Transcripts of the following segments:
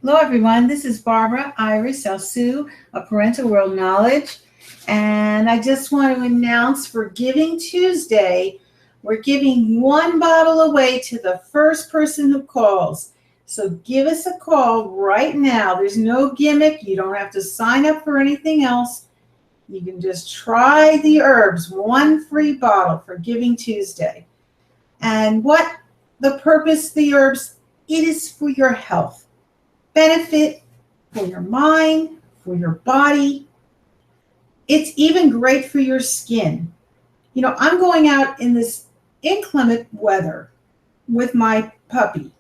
Hello, everyone. This is Barbara Iris Sue of Parental World Knowledge. And I just want to announce for Giving Tuesday, we're giving one bottle away to the first person who calls. So give us a call right now. There's no gimmick. You don't have to sign up for anything else. You can just try the herbs, one free bottle for Giving Tuesday. And what the purpose of the herbs, it is for your health. Benefit for your mind, for your body. It's even great for your skin. You know, I'm going out in this inclement weather with my puppy,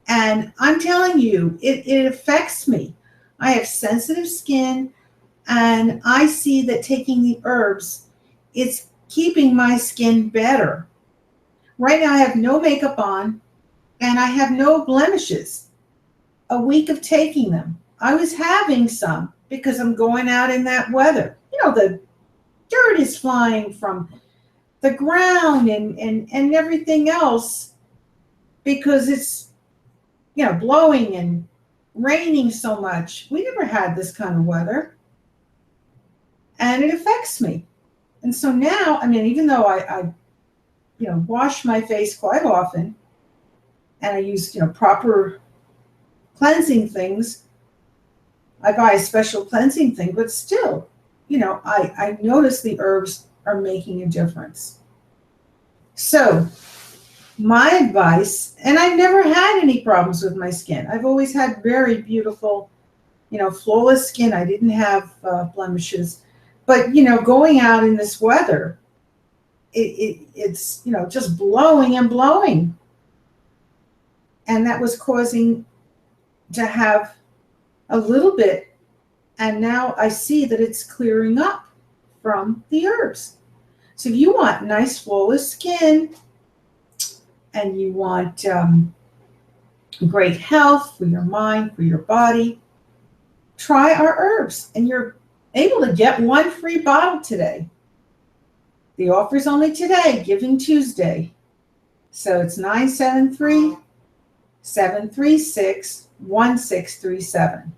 and I'm telling you, it affects me. I have sensitive skin, and I see that taking the herbs, it's keeping my skin better. Right now, I have no makeup on, and I have no blemishes. A week of taking them. I was having some because I'm going out in that weather. You know, the dirt is flying from the ground and everything else because it's, blowing and raining so much. We never had this kind of weather. And it affects me. And so now, even though I wash my face quite often and I use, proper cleansing things. I buy a special cleansing thing, but still, I notice the herbs are making a difference. So my advice, and I've never had any problems with my skin. I've always had very beautiful, flawless skin. I didn't have blemishes. But, going out in this weather, it's, just blowing and blowing. And that was causing to have a little bit, and now I see that it's clearing up from the herbs. So if you want nice flawless skin and you want great health for your mind, for your body, try our herbs, and you're able to get one free bottle today. The offer is only today, Giving Tuesday. So it's 973-736 1637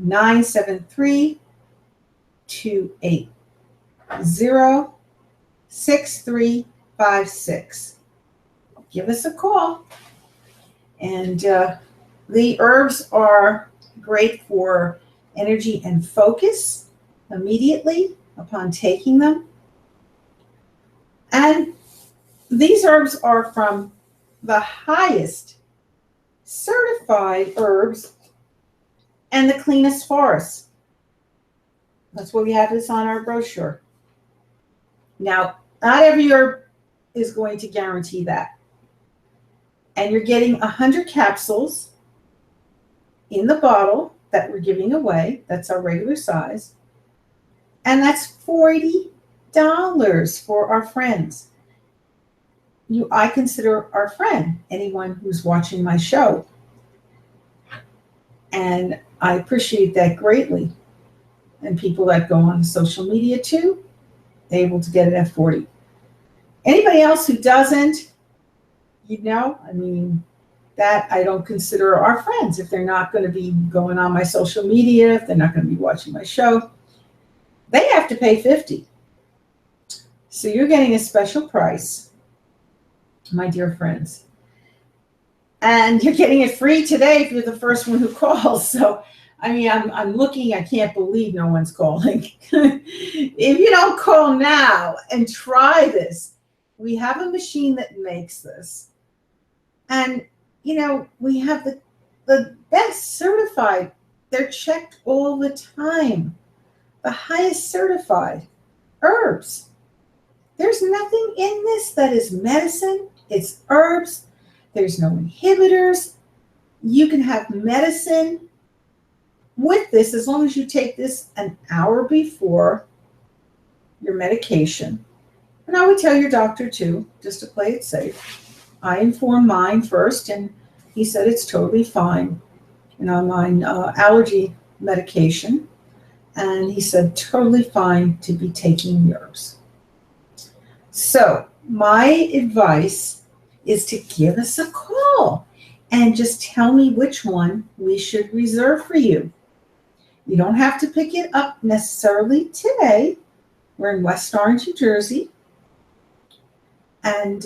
973-280-6356. Give us a call. And the herbs are great for energy and focus immediately upon taking them. And these herbs are from the highest certified herbs and the cleanest forests. That's why we have this on our brochure. Now, not every herb is going to guarantee that. And you're getting 100 capsules in the bottle that we're giving away. That's our regular size. And that's $40 for our friends. I consider our friend anyone who's watching my show. And I appreciate that greatly. And people that go on social media too, they're able to get it at 40. Anybody else who doesn't, that I don't consider our friends. If they're not going to be going on my social media, if they're not going to be watching my show, they have to pay $50. So you're getting a special price, my dear friends. And you're getting it free today if you're the first one who calls. So, I'm looking, I can't believe no one's calling. If you don't call now and try this, we have a machine that makes this. And, we have the best certified. They're checked all the time. The highest certified herbs. There's nothing in this that is medicine. It's herbs. There's no inhibitors. You can have medicine with this as long as you take this an hour before your medication. And I would tell your doctor too, just to play it safe. I informed mine first, and he said it's totally fine. And I'm on allergy medication. And he said totally fine to be taking yours. So my advice is to give us a call and just tell me which one we should reserve for you. You don't have to pick it up necessarily today. We're in West Orange, New Jersey. And,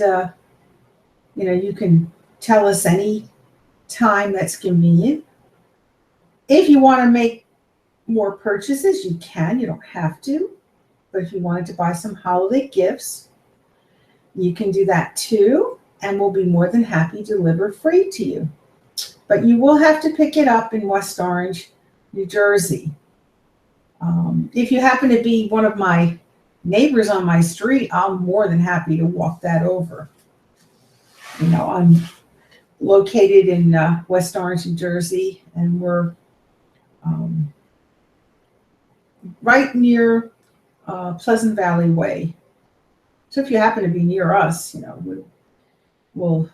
you can tell us any time that's convenient. If you want to make more purchases, you can. You don't have to. But if you wanted to buy some holiday gifts, you can do that too. And we'll be more than happy to deliver free to you. But you will have to pick it up in West Orange, New Jersey. If you happen to be one of my neighbors on my street, I'm more than happy to walk that over. I'm located in West Orange, New Jersey, and we're right near Pleasant Valley Way. So if you happen to be near us, we'll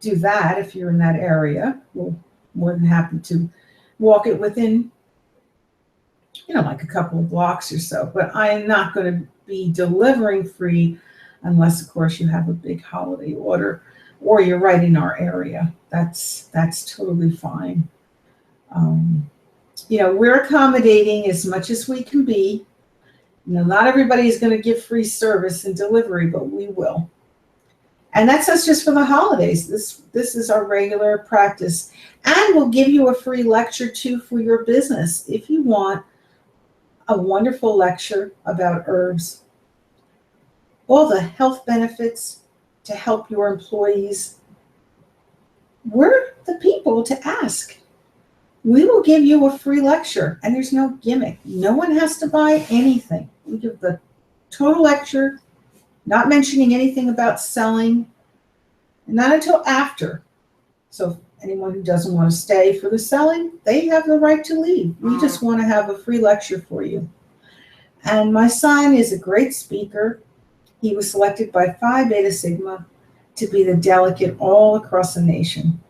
do that. If you're in that area, we're more than happy to walk it within, like a couple of blocks or so. But I am not going to be delivering free unless, of course, you have a big holiday order or you're right in our area. That's totally fine. We're accommodating as much as we can be. Not everybody is going to give free service and delivery, but we will. And that's us just for the holidays. This is our regular practice. And we'll give you a free lecture too for your business if you want a wonderful lecture about herbs, all the health benefits to help your employees. We're the people to ask. We will give you a free lecture, and there's no gimmick. No one has to buy anything. We give the total lecture, not mentioning anything about selling, and not until after. So if anyone who doesn't want to stay for the selling, they have the right to leave. We just want to have a free lecture for you. And my son is a great speaker. He was selected by Phi Beta Sigma to be the delegate all across the nation,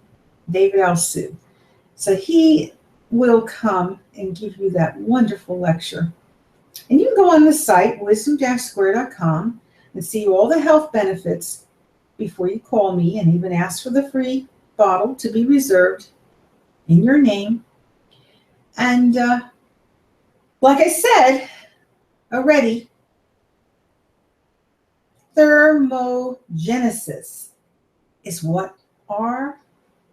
David Alsu. So he will come and give you that wonderful lecture. And you can go on the site, wisdom-square.com, and see all the health benefits before you call me, and even ask for the free bottle to be reserved in your name. And like I said already, thermogenesis is what our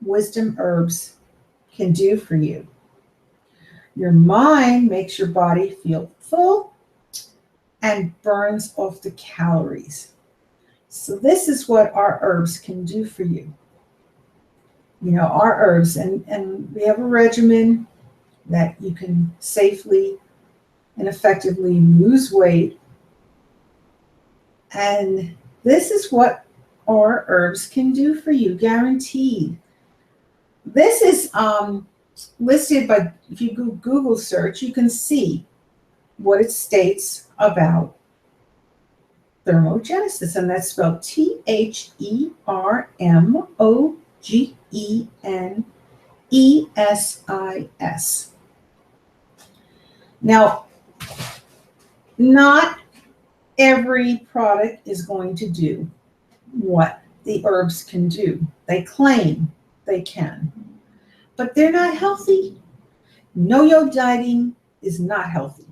wisdom herbs can do for you. Your mind makes your body feel full and burns off the calories. So this is what our herbs can do for you. Our herbs, and we have a regimen that you can safely and effectively lose weight. And this is what our herbs can do for you, guaranteed. This is listed by, if you Google search, you can see what it states about thermogenesis, and that's spelled THERMOGENESIS. Now, not every product is going to do what the herbs can do. They claim they can, but they're not healthy. No-yo dieting is not healthy.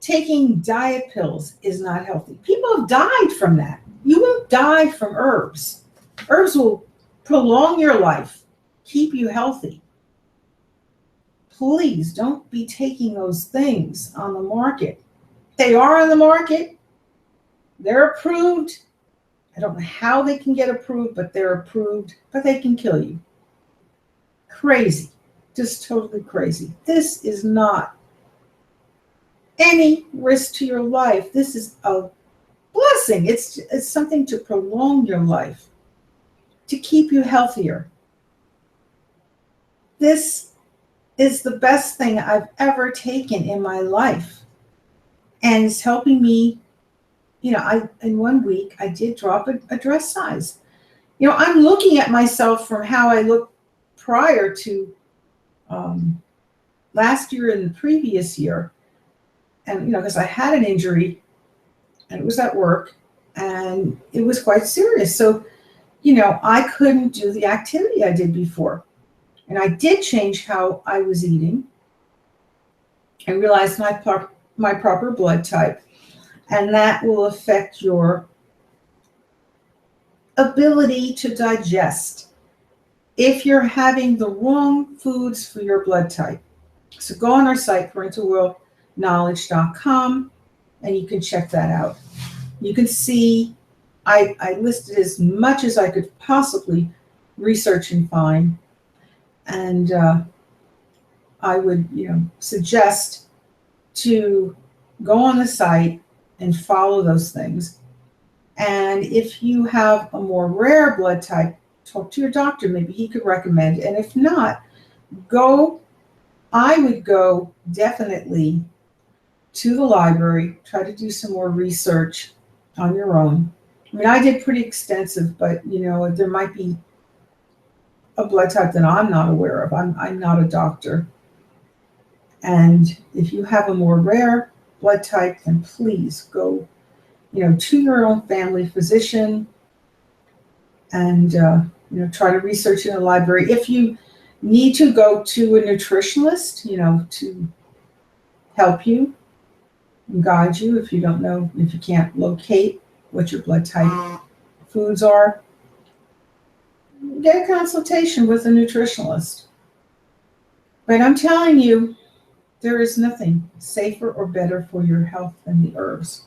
Taking diet pills is not healthy. People have died from that. You won't die from herbs. Herbs will prolong your life, keep you healthy. Please don't be taking those things on the market. They are on the market. They're approved. I don't know how they can get approved, but they're approved, but they can kill you. Crazy. Just totally crazy. This is not any risk to your life. This is a blessing. It's something to prolong your life, to keep you healthier. This is the best thing I've ever taken in my life. And it's helping me, in 1 week, I did drop a dress size. I'm looking at myself from how I looked prior to last year and the previous year. And, because I had an injury and it was at work and it was quite serious. So, I couldn't do the activity I did before. And I did change how I was eating and realized my proper blood type. And that will affect your ability to digest if you're having the wrong foods for your blood type. So go on our site, parentalworldknowledge.com, and you can check that out. You can see I listed as much as I could possibly research and find. And I would, suggest to go on the site and follow those things. And if you have a more rare blood type, talk to your doctor. Maybe he could recommend. And if not, I would go definitely to the library, try to do some more research on your own. I mean, I did pretty extensive, but there might be a blood type that I'm not aware of. I'm not a doctor. And if you have a more rare blood type, then please go, to your own family physician and, try to research in the library. If you need to go to a nutritionalist, to help you and guide you if you don't know, if you can't locate what your blood type foods are, get a consultation with a nutritionalist. But I'm telling you, there is nothing safer or better for your health than the herbs.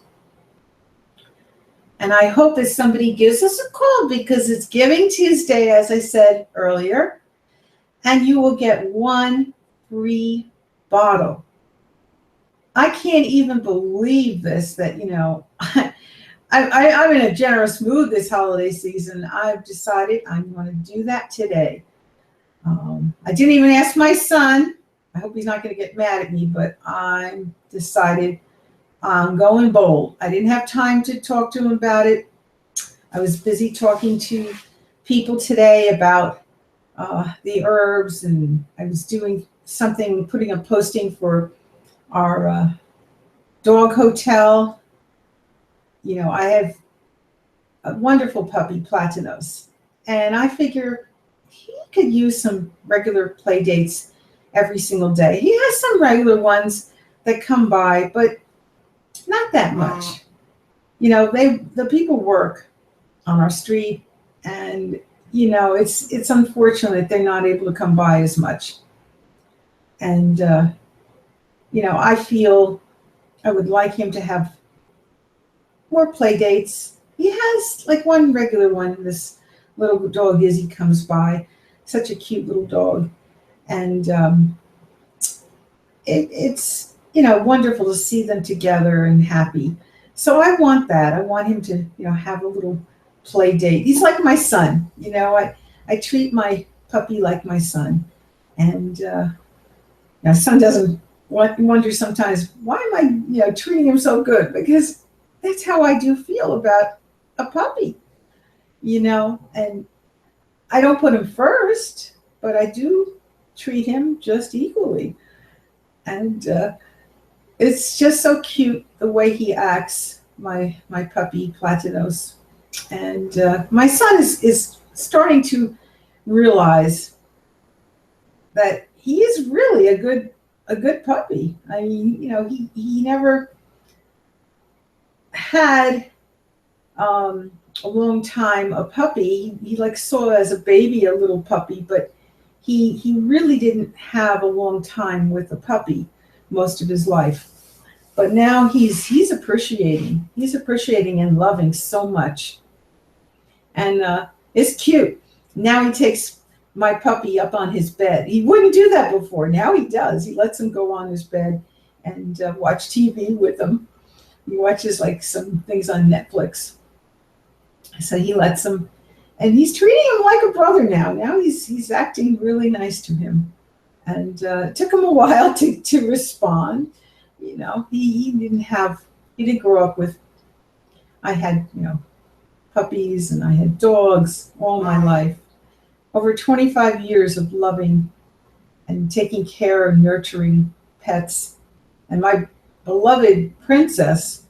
And I hope that somebody gives us a call because it's Giving Tuesday, as I said earlier, and you will get one free bottle. I can't even believe this, that, I'm in a generous mood this holiday season. I've decided I'm going to do that today. I didn't even ask my son. I hope he's not going to get mad at me, but I decided I'm going bold. I didn't have time to talk to him about it. I was busy talking to people today about the herbs, and I was doing something, putting a posting for our dog hotel. I have a wonderful puppy, Platinos, and I figure he could use some regular play dates every single day. He has some regular ones that come by, but not that much. The people work on our street, and it's unfortunate they're not able to come by as much. And I feel I would like him to have more play dates. He has like one regular one. This little dog Izzy comes by, such a cute little dog, and it's wonderful to see them together and happy. So I want that. I want him to have a little play date. He's like my son. I treat my puppy like my son, and my son doesn't wonder sometimes, why am I treating him so good? Because that's how I do feel about a puppy. And I don't put him first, but I do treat him just equally. And it's just so cute the way he acts, my puppy Platinos. And my son is starting to realize that he is really a good puppy. I mean, he never had a long time a puppy. He like saw as a baby a little puppy, but he really didn't have a long time with a puppy most of his life. But now he's appreciating and loving so much. And it's cute. Now he takes my puppy up on his bed. He wouldn't do that before. Now he does. He lets him go on his bed and watch TV with him. He watches like some things on Netflix. So he lets him, and he's treating him like a brother now. Now he's acting really nice to him. And it took him a while to respond. He didn't grow up with, I had, puppies and I had dogs all my life. Over 25 years of loving and taking care and nurturing pets. And my beloved Princess,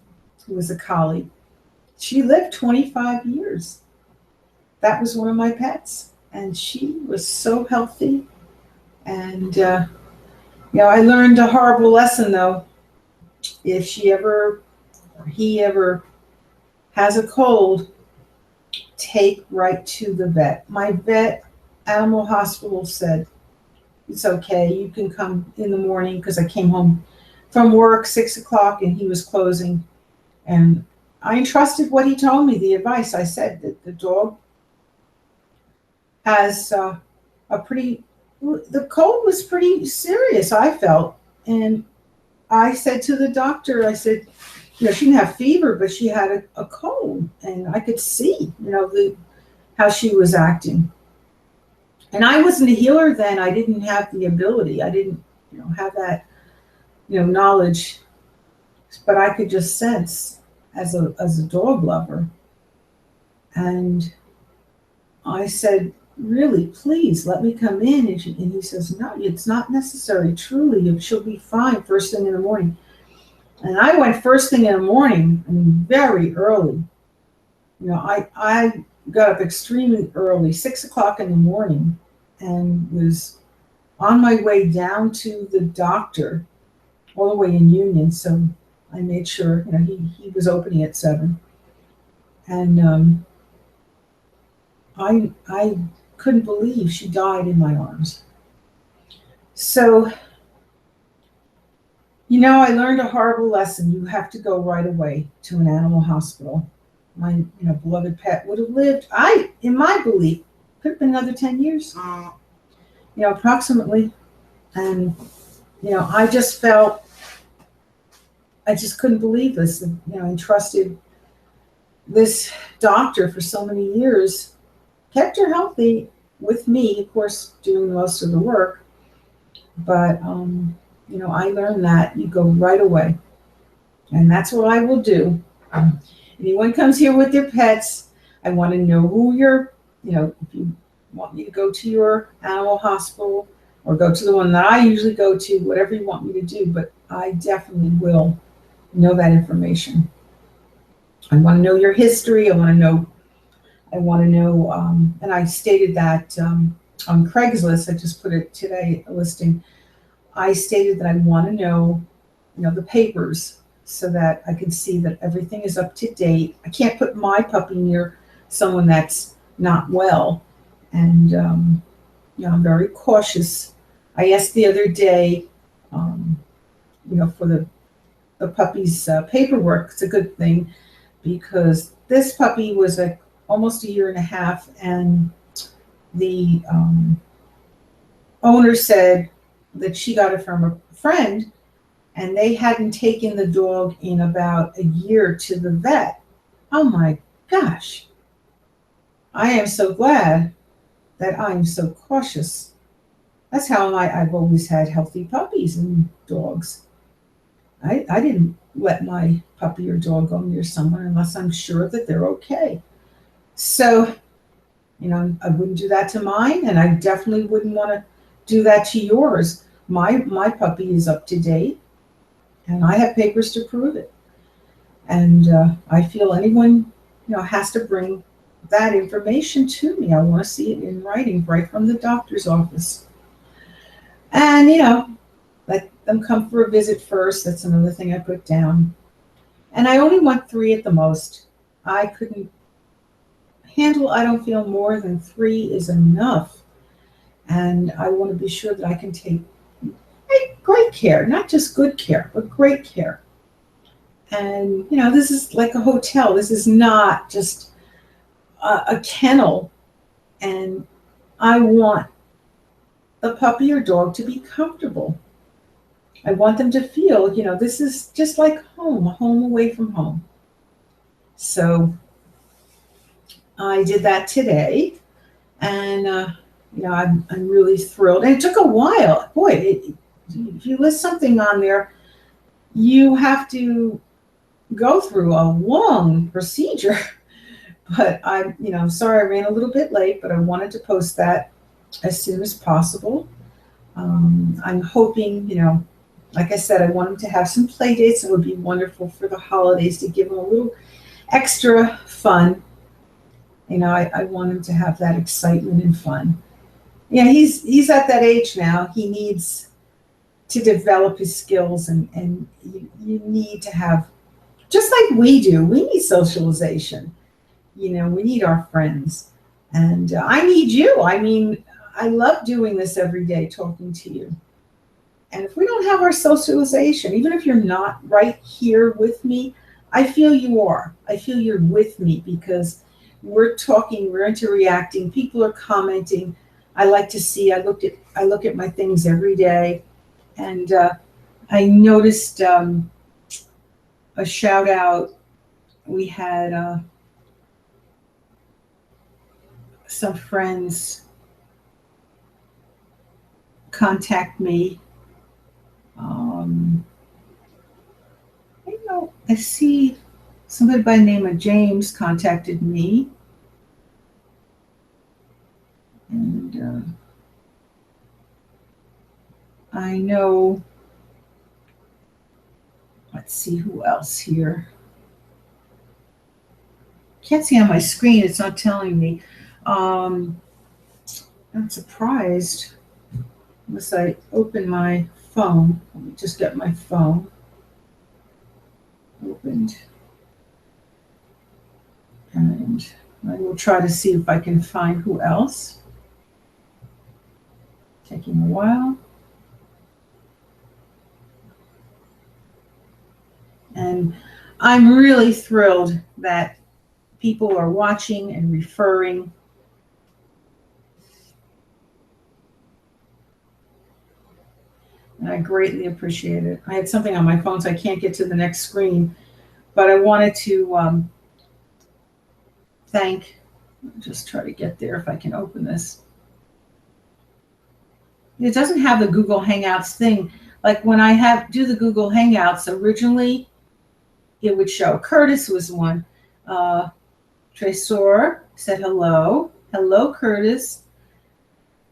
who was a collie, she lived 25 years. that was one of my pets. And she was so healthy. And, I learned a horrible lesson, though. If she ever, or he ever has a cold, take right to the vet. My vet, animal hospital, said, it's okay. You can come in the morning, because I came home from work 6 o'clock and he was closing. And I entrusted what he told me, the advice. I said that the dog has the cold was pretty serious, I felt. And I said to the doctor, I said, she didn't have fever, but she had a cold. And I could see, how she was acting. And I wasn't a healer then. I didn't have the ability. I didn't, have that, knowledge. But I could just sense as a dog lover. And I said, really, please let me come in. And he says, no, it's not necessary. Truly, she'll be fine first thing in the morning. And I went first thing in the morning, very early. I got up extremely early, 6 o'clock in the morning, and was on my way down to the doctor, all the way in Union. So I made sure, he was opening at 7. And I couldn't believe she died in my arms. So, I learned a horrible lesson. You have to go right away to an animal hospital. My, beloved pet would have lived, in my belief, could have been another 10 years, approximately. And, I just felt, I just couldn't believe this. I trusted this doctor for so many years, kept her healthy with me, of course, doing most of the work. But, I learned that you go right away. And that's what I will do. Anyone comes here with their pets, I want to know who you're, if you want me to go to your animal hospital or go to the one that I usually go to, whatever you want me to do, but I definitely will know that information. I want to know your history. I want to know, and I stated that on Craigslist, I just put it today, a listing. I stated that I want to know, the papers, so that I can see that everything is up to date. I can't put my puppy near someone that's not well. And, I'm very cautious. I asked the other day, for the puppy's paperwork. It's a good thing, because this puppy was almost a year and a half, and the owner said that she got it from a friend, and they hadn't taken the dog in about a year to the vet. Oh my gosh. I am so glad that I'm so cautious. That's how I've always had healthy puppies and dogs. I didn't let my puppy or dog go near someone unless I'm sure that they're okay. So, I wouldn't do that to mine, and I definitely wouldn't want to do that to yours. My puppy is up to date, and I have papers to prove it. And I feel anyone, has to bring that information to me. I want to see it in writing right from the doctor's office. And, let them come for a visit first. That's another thing I put down. And I only want 3 at the most. I couldn't handle, I don't feel more than 3 is enough. And I want to be sure that I can take great care, not just good care, but great care. And, this is like a hotel. This is not just a kennel. And I want the puppy or dog to be comfortable. I want them to feel, this is just like home, a home away from home. So I did that today, and, I'm really thrilled. And it took a while. Boy, if you list something on there, you have to go through a long procedure. But I'm sorry I ran a little bit late, but I wanted to post that as soon as possible. I'm hoping, like I said, I want them to have some play dates. It would be wonderful for the holidays to give them a little extra fun. I want him to have that excitement and fun. Yeah, he's at that age now. He needs to develop his skills, and you need to have, just like we do, we need socialization. We need our friends. And I need you. I mean, I love doing this every day, talking to you. And if we don't have our socialization, even if you're not right here with me, I feel you are. I feel you're with me because we're talking, we're interacting, people are commenting. I like to see, I look at my things every day, and I noticed a shout out. We had some friends contact me. Um, I see somebody by the name of James contacted me, and I know. Let's see who else here. Can't see on my screen. It's not telling me. I'm surprised unless I open my phone. Let me just get my phone opened. And I will try to see if I can find who else. Taking a while. And I'm really thrilled that people are watching and referring. And I greatly appreciate it. I had something on my phone, so I can't get to the next screen. But I wanted to just try to get there if I can open this. It doesn't have the Google Hangouts thing. Like when I do the Google Hangouts, originally it would show. Curtis was one. Tresor said hello. Hello, Curtis.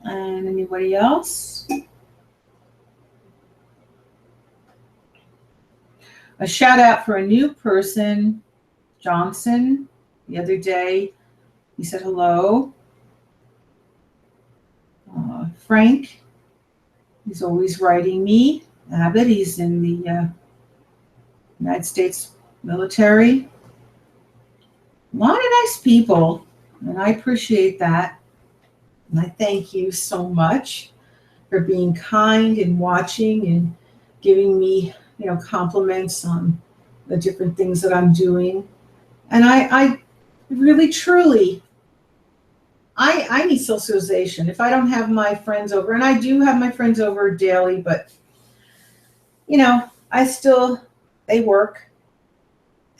And anybody else? A shout out for a new person, Johnson, the other day. He said hello. Frank, he's always writing me. Abbott, he's in the United States military. A lot of nice people, and I appreciate that. And I thank you so much for being kind and watching and giving me, compliments on the different things that I'm doing. And I really, truly, I need socialization. If I don't have my friends over, and I do have my friends over daily, but, they work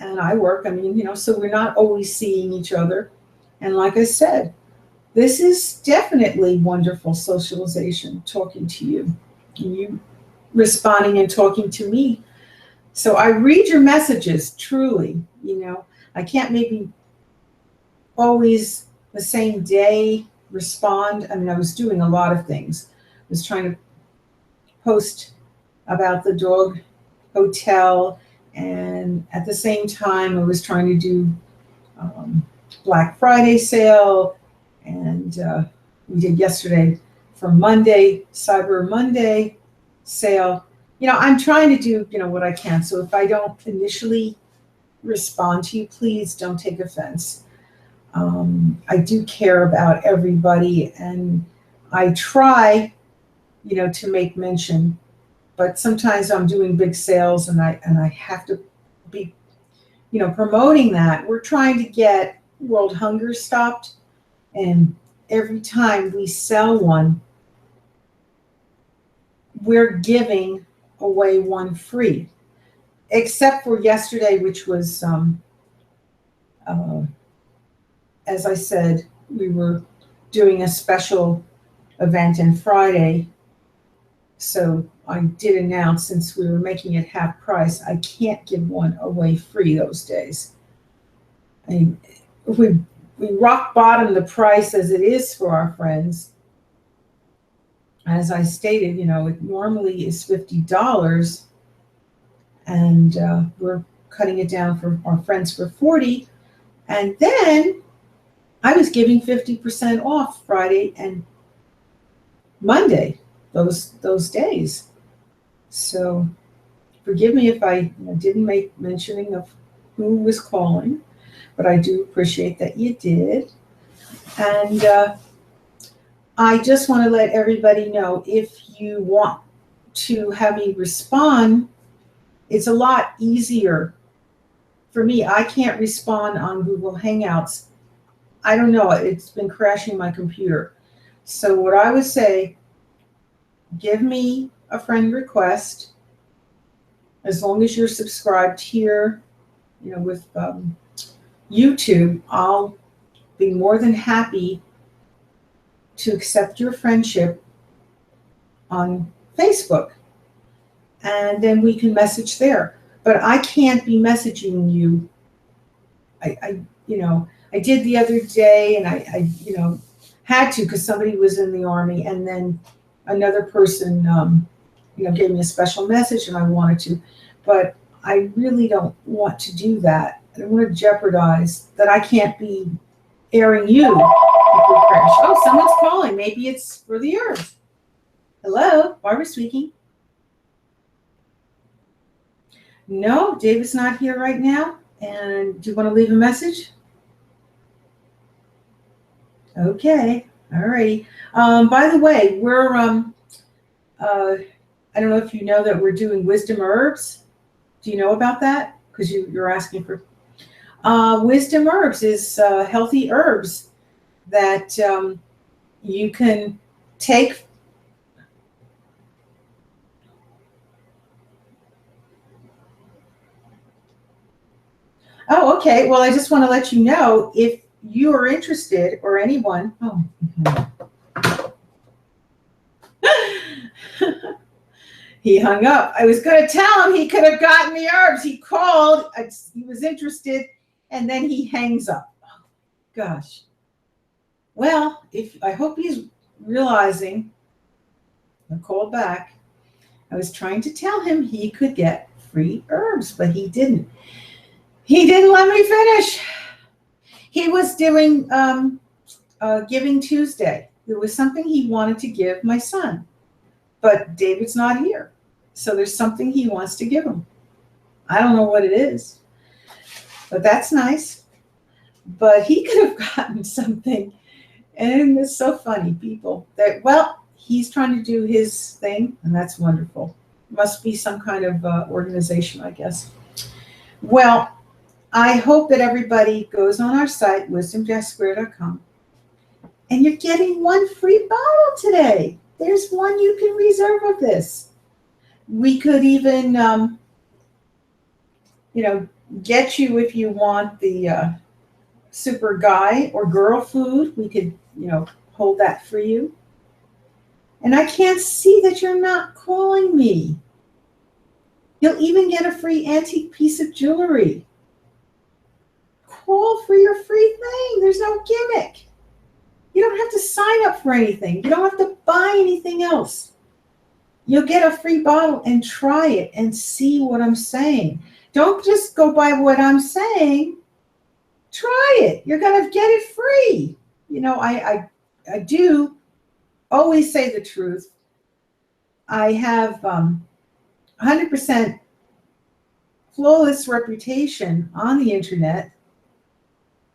and I work. I mean, so we're not always seeing each other. And like I said, this is definitely wonderful socialization, talking to you, and you responding and talking to me. So I read your messages, truly. I can't maybe always the same day respond. I mean, I was doing a lot of things. I was trying to post about the dog hotel, and at the same time, I was trying to do Black Friday sale, and we did yesterday for Monday, Cyber Monday sale. I'm trying to do, what I can. So if I don't initially respond to you, please don't take offense. I do care about everybody, and I try, to make mention, but sometimes I'm doing big sales and I have to be, promoting that. We're trying to get world hunger stopped, and every time we sell one, we're giving away one free, except for yesterday, which was, as I said, we were doing a special event on Friday. So I did announce, since we were making it half price, I can't give one away free those days. I mean, if we rock bottom the price as it is for our friends, as I stated, it normally is $50, and we're cutting it down for our friends for $40. And then I was giving 50% off Friday and Monday, those days. So forgive me if I didn't make mentioning of who was calling, but I do appreciate that you did. And I just want to let everybody know, if you want to have me respond, it's a lot easier for me. I can't respond on Google Hangouts. I don't know, it's been crashing my computer. So what I would say, give me a friend request, as long as you're subscribed here, with YouTube. I'll be more than happy to accept your friendship on Facebook, and then we can message there. But I can't be messaging you. I did the other day, and I had to, because somebody was in the Army, and then another person, gave me a special message, and I wanted to, but I really don't want to do that. I don't want to jeopardize that. I can't be airing you if we crash. Oh, someone's calling. Maybe it's for the herbs. Hello, Barbara speaking. No, David's not here right now. And do you want to leave a message? Okay, all right. By the way, we're I don't know if you know that we're doing wisdom herbs. Do you know about that? Because you're asking for wisdom herbs is healthy herbs that you can take. Oh, okay. Well, I just want to let you know, if you are interested, or anyone. Oh. He hung up. I was going to tell him he could have gotten the herbs. He called. He was interested, and then he hangs up. Oh, gosh. Well, I hope he's realizing. I called back. I was trying to tell him he could get free herbs, but he didn't. He didn't let me finish. He was doing Giving Tuesday. There was something he wanted to give my son, but David's not here. So there's something he wants to give him. I don't know what it is, but that's nice. But he could have gotten something. And it's so funny, people. He's trying to do his thing, and that's wonderful. Must be some kind of organization, I guess. Well, I hope that everybody goes on our site, wisdom-square.com, and you're getting one free bottle today. There's one you can reserve of this. We could even, get you, if you want the super guy or girl food. We could, hold that for you. And I can't see that you're not calling me. You'll even get a free antique piece of jewelry. Call for your free thing. There's no gimmick. You don't have to sign up for anything. You don't have to buy anything else. You'll get a free bottle and try it and see what I'm saying. Don't just go by what I'm saying. Try it. You're going to get it free. I do always say the truth. I have 100% flawless reputation on the internet.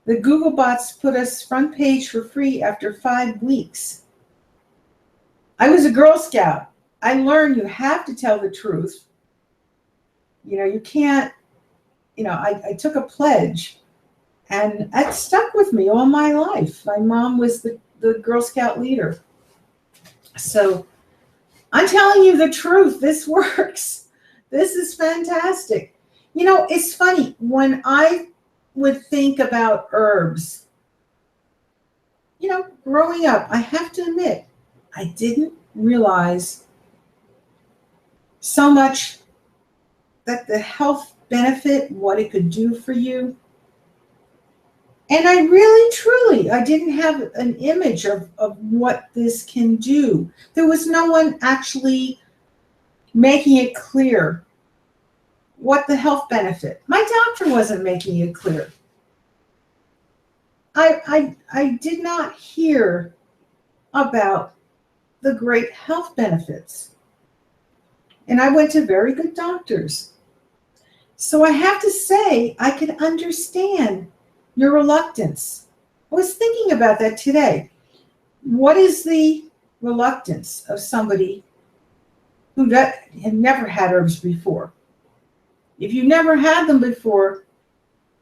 The Google bots put us front page for free after 5 weeks. I was a Girl Scout. I learned you have to tell the truth. You can't, I took a pledge, and that stuck with me all my life. My mom was the Girl Scout leader. So I'm telling you the truth. This works. This is fantastic. It's funny. When I would think about herbs, growing up, I have to admit, I didn't realize so much that the health benefit, what it could do for you. And I really, truly, I didn't have an image of what this can do. There was no one actually making it clear what the health benefit. My doctor wasn't making it clear. I did not hear about the great health benefits. And I went to very good doctors. So I have to say, I can understand your reluctance. I was thinking about that today. What is the reluctance of somebody who had never had herbs before? If you never had them before,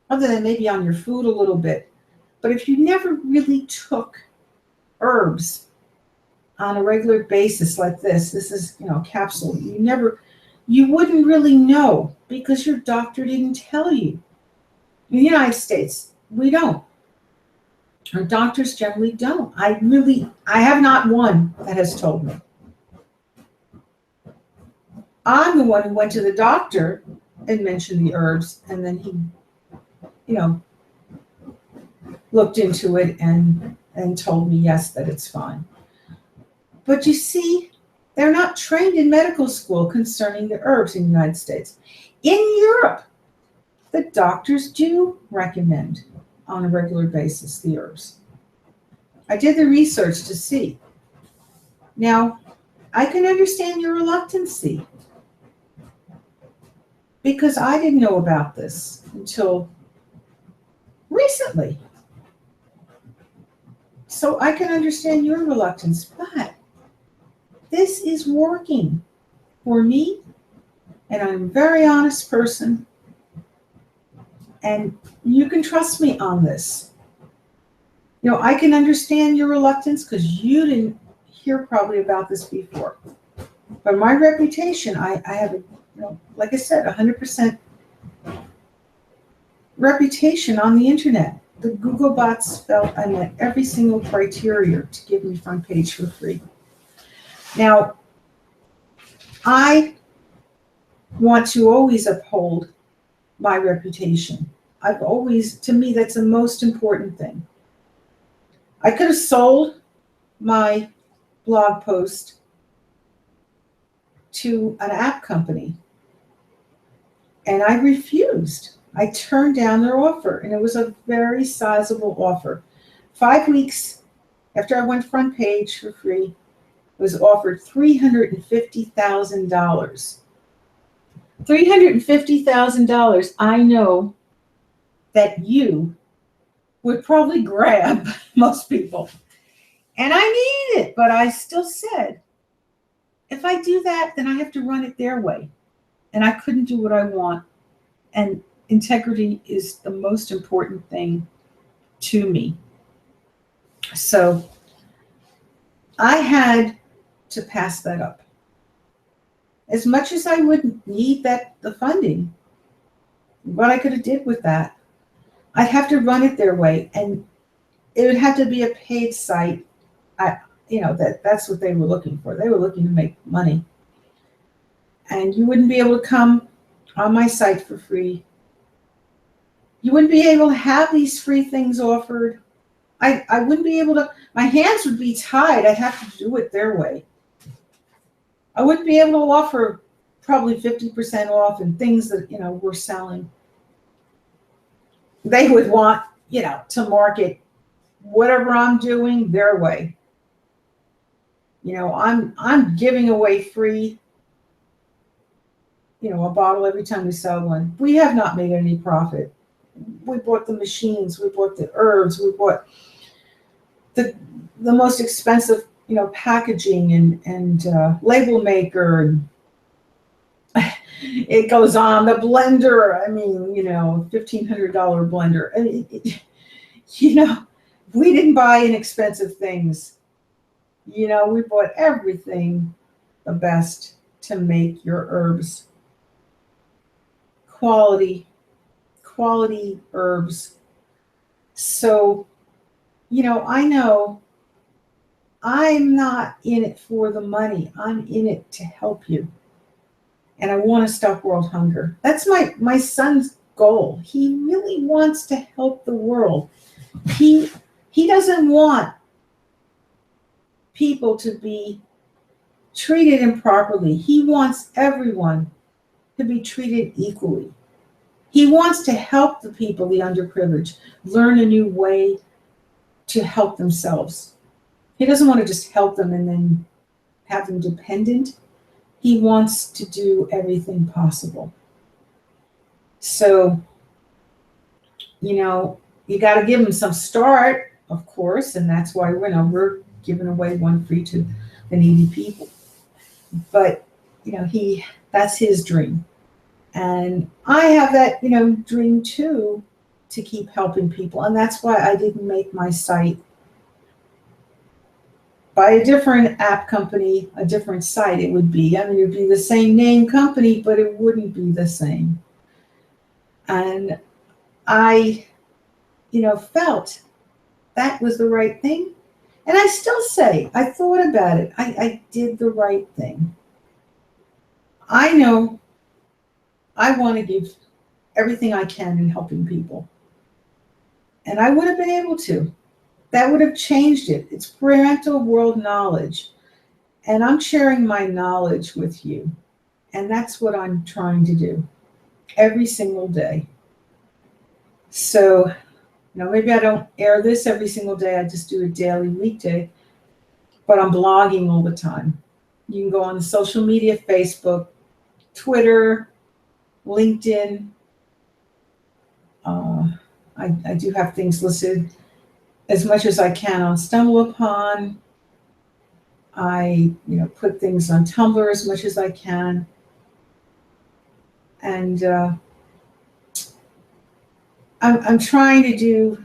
other than maybe on your food a little bit, but if you never really took herbs on a regular basis like this is, a capsule, you wouldn't really know because your doctor didn't tell you. In the United States, we don't. Our doctors generally don't. I have not one that has told me. I'm the one who went to the doctor and mentioned the herbs, and then he, looked into it and told me, yes, that it's fine. But you see, they're not trained in medical school concerning the herbs in the United States. In Europe, the doctors do recommend on a regular basis the herbs. I did the research to see. Now, I can understand your reluctancy because I didn't know about this until recently. So I can understand your reluctance, but this is working for me, and I'm a very honest person, and you can trust me on this. I can understand your reluctance because you didn't hear probably about this before. But my reputation, I have, like I said, 100% reputation on the internet. The Google bots felt I met every single criteria to give me front page for free. Now, I want to always uphold my reputation. To me, that's the most important thing. I could have sold my blog post to an app company, and I refused. I turned down their offer, and it was a very sizable offer. 5 weeks after I went front page for free, I was offered $350,000. $350,000, I know that you would probably grab most people. And I needed it, but I still said, if I do that, then I have to run it their way. And I couldn't do what I want. And integrity is the most important thing to me. So I had to pass that up. As much as I would need the funding, what I could have did with that, I'd have to run it their way, and it would have to be a paid site. That's what they were looking for. They were looking to make money. And you wouldn't be able to come on my site for free. You wouldn't be able to have these free things offered. I wouldn't be able to, my hands would be tied. I'd have to do it their way. I wouldn't be able to offer probably 50% off and things that, we're selling. They would want, to market whatever I'm doing their way. I'm giving away free, a bottle every time we sell one. We have not made any profit. We bought the machines, we bought the herbs, we bought the most expensive, packaging and label maker. And it goes on. The blender, $1,500 blender. We didn't buy inexpensive things. We bought everything the best to make your herbs. Quality herbs. So, I know I'm not in it for the money. I'm in it to help you. And I want to stop world hunger. That's my son's goal. He really wants to help the world. He doesn't want people to be treated improperly. He wants everyone to be treated equally. He wants to help the people, the underprivileged, learn a new way to help themselves. He doesn't want to just help them and then have them dependent. He wants to do everything possible. So, you got to give him some start, of course, and that's why we're giving away one free to the needy people. But that's his dream, and I have that dream too, to keep helping people, and that's why I didn't make my site by a different app company, a different site. It would be, it would be the same name company, but it wouldn't be the same. And I felt that was the right thing. And I still say, I thought about it. I did the right thing. I know I want to give everything I can in helping people. And I would have been able to. That would have changed it. It's parental world knowledge. And I'm sharing my knowledge with you. And that's what I'm trying to do every single day. So, maybe I don't air this every single day. I just do it daily, weekday. But I'm blogging all the time. You can go on social media, Facebook, Twitter, LinkedIn. I do have things listed as much as I can on StumbleUpon. I, put things on Tumblr as much as I can. And I'm trying to do,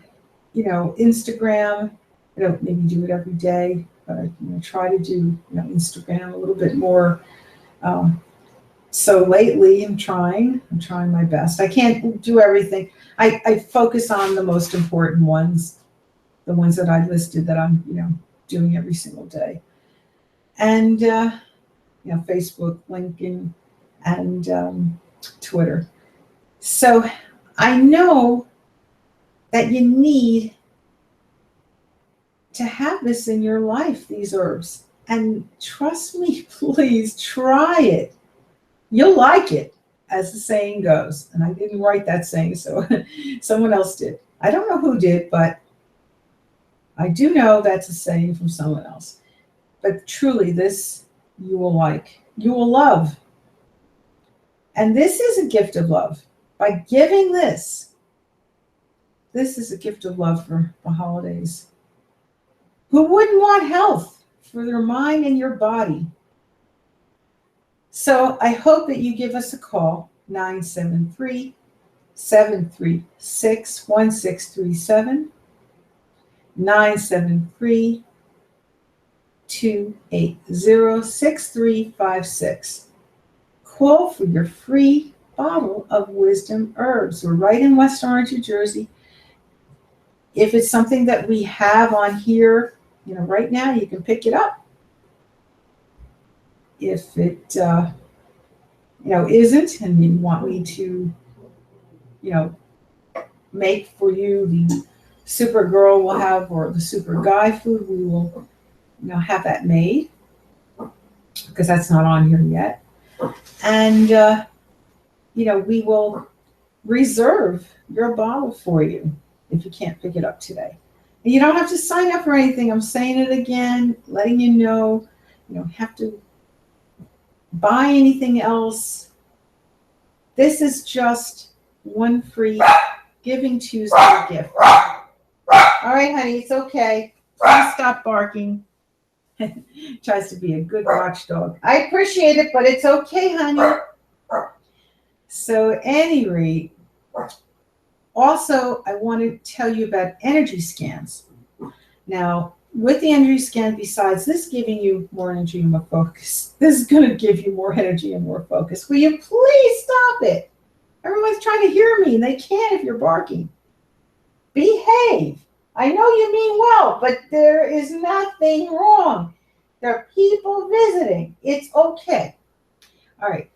Instagram. I don't maybe do it every day, but I try to do, Instagram a little bit more. So lately I'm trying my best. I can't do everything. I focus on the most important ones, the ones that I listed that I'm, doing every single day. And, Facebook, LinkedIn, and Twitter. So I know that you need to have this in your life, these herbs. And trust me, please try it. You'll like it, as the saying goes. And I didn't write that saying, so someone else did. I don't know who did, but I do know that's a saying from someone else. But truly, this you will like. You will love. And this is a gift of love. By giving this is a gift of love for the holidays. Who wouldn't want health for their mind and your body? So I hope that you give us a call, 973-736-1637, 973-280-6356. Call for your free bottle of wisdom herbs. We're right in West Orange, New Jersey. If it's something that we have on here, right now, you can pick it up. If it, isn't, and you want me to, make for you the super girl will have, or the super guy food, we will, have that made, because that's not on here yet. And, we will reserve your bottle for you if you can't pick it up today. And you don't have to sign up for anything. I'm saying it again, letting you know, you don't have to buy anything else. This is just one free Giving Tuesday gift. All right, honey, it's okay. Please stop barking. Tries to be a good watchdog. I appreciate it, but it's okay, honey. So at any rate, also, I want to tell you about energy scans. Now, with the energy scan, besides this giving you more energy and more focus, this is going to give you more energy and more focus. Will you please stop it? Everyone's trying to hear me, and they can't if you're barking. Behave. I know you mean well, but there is nothing wrong. There are people visiting. It's okay. All right.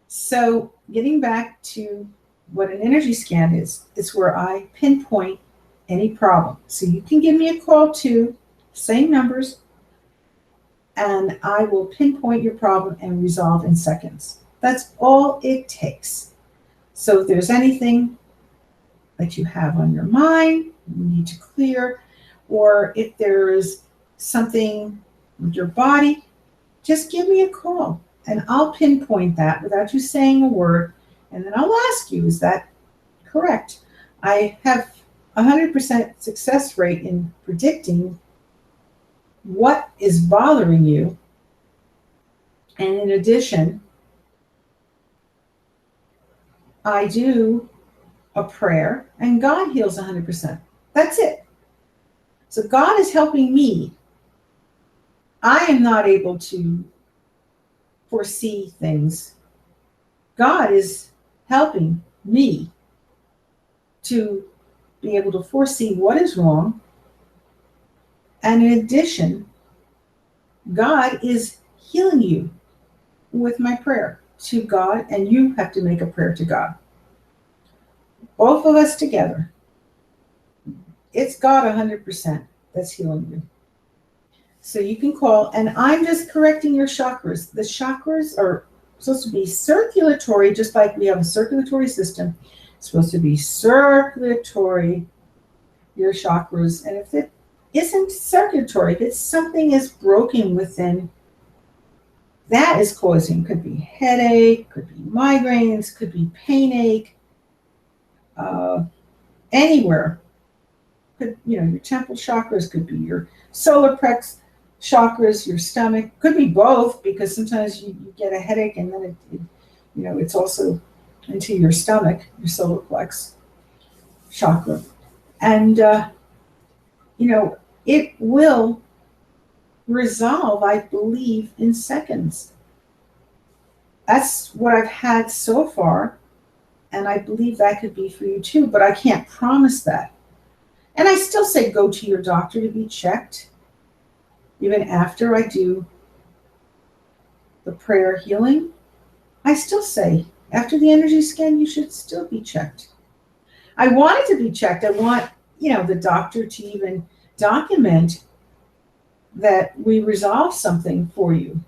So getting back to what an energy scan is, it's where I pinpoint any problem. So you can give me a call too, same numbers, and I will pinpoint your problem and resolve in seconds. That's all it takes. So if there's anything that you have on your mind, you need to clear, or if there is something with your body, just give me a call and I'll pinpoint that without you saying a word. And then I'll ask you, is that correct? I have 100% success rate in predicting what is bothering you. And in addition, I do a prayer and God heals 100%. That's it. So God is helping me. I am not able to foresee things. God is helping me to be able to foresee what is wrong. And in addition, God is healing you with my prayer to God, and you have to make a prayer to God. Both of us together. It's God 100% that's healing you. So you can call, and I'm just correcting your chakras. The chakras are supposed to be circulatory, just like we have a circulatory system. It's supposed to be circulatory, your chakras. And if it isn't circulatory, if it's something is broken within, that is causing, could be headache, could be migraines, could be pain ache, anywhere. Could, your temple chakras, could be your solar plex chakras, your stomach, could be both, because sometimes you get a headache and then it's also into your stomach, your solar plex chakra. And, it will resolve, I believe, in seconds. That's what I've had so far. And I believe that could be for you too, but I can't promise that. And I still say go to your doctor to be checked. Even after I do the prayer healing, I still say after the energy scan, you should still be checked. I want it to be checked. I want, the doctor to even document that we resolve something for you.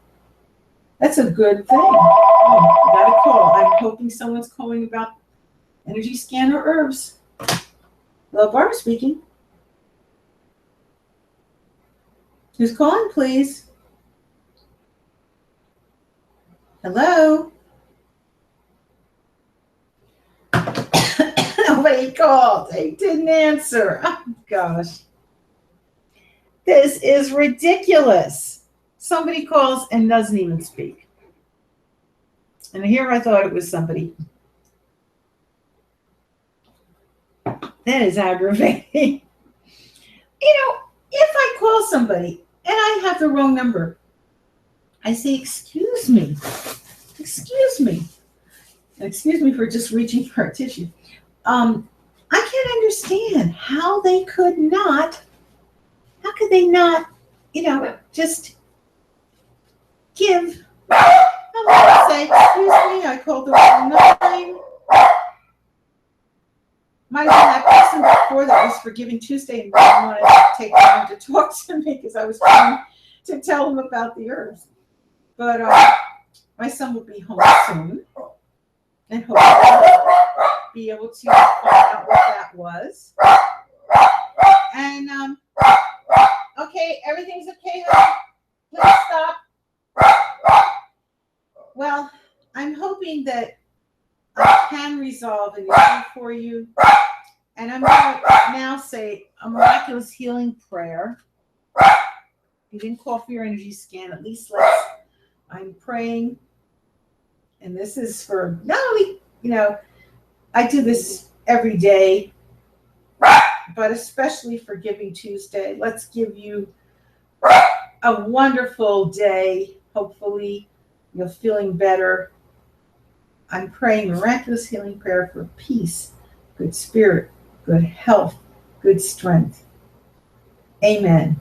That's a good thing. Oh, I got a call. I'm hoping someone's calling about energy scan or herbs. Hello, Barbara speaking. Who's calling, please? Hello? Nobody called. They didn't answer. Oh, gosh. This is ridiculous. Somebody calls and doesn't even speak. And here I thought it was somebody. That is aggravating. If I call somebody and I have the wrong number, I say, excuse me. Excuse me. Excuse me for just reaching for a tissue. I can't understand how they could not, just give. I'm going to say, excuse me, I called the wrong line. Might have been that person before that was Forgiving Tuesday and didn't want to take time to talk to me because I was trying to tell him about the herbs. But my son will be home soon and hopefully I'll be able to find out what that was. And, okay, everything's okay, honey? Please stop. Well, I'm hoping that I can resolve an issue for you. And I'm going to now say a miraculous healing prayer. You didn't call for your energy scan. At least I'm praying. And this is for not only, I do this every day, but especially for Giving Tuesday. Let's give you a wonderful day. Hopefully you're feeling better. I'm praying miraculous healing prayer for peace, good spirit, good health, good strength. Amen.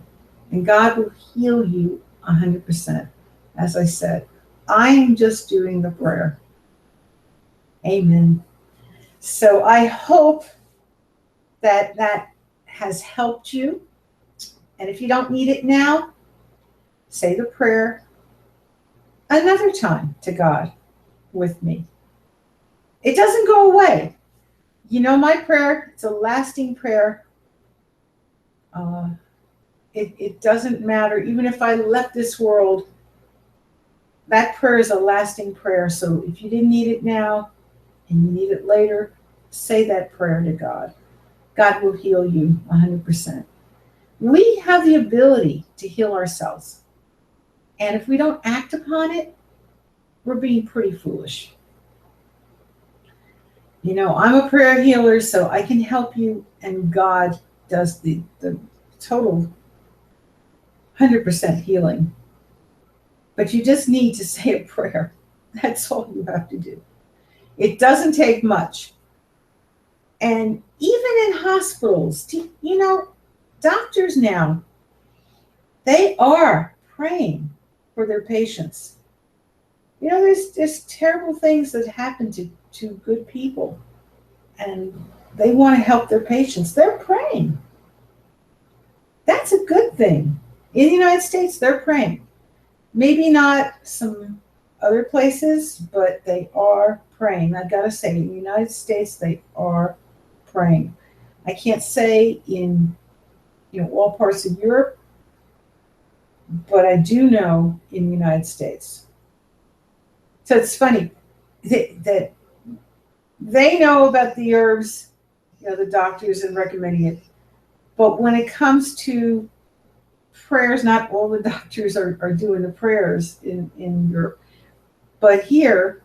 And God will heal you 100%. As I said, I am just doing the prayer. Amen. So I hope that has helped you. And if you don't need it now, say the prayer another time to God with me. It doesn't go away. My prayer, it's a lasting prayer. It doesn't matter. Even if I left this world, that prayer is a lasting prayer. So if you didn't need it now and you need it later, say that prayer to God. God will heal you 100%. We have the ability to heal ourselves. And if we don't act upon it, we're being pretty foolish. I'm a prayer healer, so I can help you, and God does the total 100% healing. But you just need to say a prayer. That's all you have to do. It doesn't take much. And even in hospitals, doctors now, they are praying for their patients. There's terrible things that happen to good people, and they want to help their patients. They're praying. That's a good thing. In the United States, they're praying. Maybe not some other places, but they are praying. I've got to say, in the United States, they are praying. I can't say in all parts of Europe, but I do know in the United States. So it's funny that they know about the herbs, the doctors, and recommending it. But when it comes to prayers, not all the doctors are doing the prayers in Europe. But here,